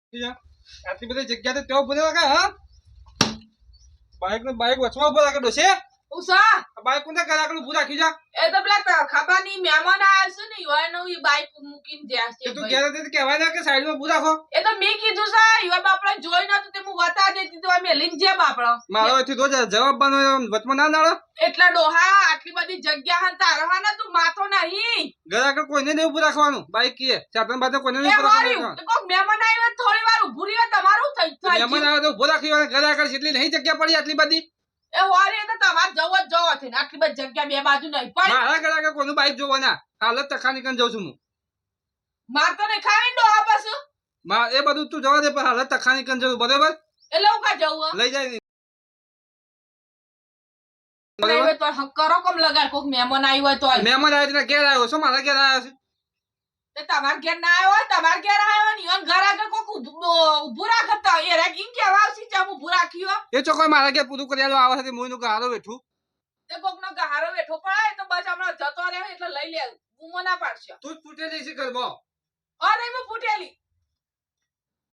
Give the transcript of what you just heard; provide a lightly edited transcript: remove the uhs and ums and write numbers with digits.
આટલી બધી જગ્યા તો તેઓ બોલે કે હા બાઈક વચમાં ઉભો રાખે ડોશે ઉષા બાઈક કોને ઘર આગળ ઉભું રાખ્યું છે એ તો પેલા ખબાની મહેમાન આયા છે ને યુવાનો ઈ બાઈક મૂકીને જ્યાં છે તું ઘેર હતી કહેવાય ને કે સાઈડમાં ઉભું રાખો એ તો મેં કીધું છે યુવા બાપડા જોઈ નતું તે હું બતા દેતી તો અમે લઈને જે બાપડો મારો એથી તો જવાબ બનો વચમાં ના નાળો એટલા ડોહા આટલી બધી જગ્યા હન તારવાના તું માથો નહીં ઘર આગળ કોઈને નહીં ઉભું રાખવાનું બાઈક કીએ સાધન બાધન કોઈને નહીં એ ઉભું માર્યું રાખવાનું કોક મહેમાન આવ્યો થોડી વાર ઊભું રહ્યો તમારું થઈ મહેમાન આવે તો ઉભો રાખી ઘર આગળ જેટલી નહીં જગ્યા પડી આટલી બધી એ હોરી તો તમાર જવો જ જવો છે આટલી બધી જગ્યા બે બાજુ નહીં પણ મારા ઘર આગળ કોઈનું બાઈક જોવાના હાલત તખાની કન જઉં છું હું માર તો નહીં ખાવી ડોહા પાછું એ બધું તું જવા દે પણ હાલત તખાની કન જવું બરાબર એટલે હું કા જવું લઈ જાય તો કરો કમ લગાડ કોક મહેમાન આવ્યો હોય તો મહેમાન આવે એટલે ઘેર આવ્યો છો મારા ઘેર આવ્યો છે તમાર ઘેર ના આવ્યો હોય તમાર ઘેર આવ્યો ને ઈવન ઘર આગળ કોક ઊભું રાખતા એ રેગિંગ કેવા આવશે ચમ ઊભું રાખ્યો એ ચોખ્ખો મારા ઘેર પૂરું કરી આલો આવે છે મોઈનું ગારો બેઠું તે કોક નો ગહારો બેઠો પડાય તો બસ હમણાં જતો રહે એટલે લઈ લે ગુમો ના પાડશે તું જ ફૂટેલી છે ઘરમાં અરે હું ફૂટેલી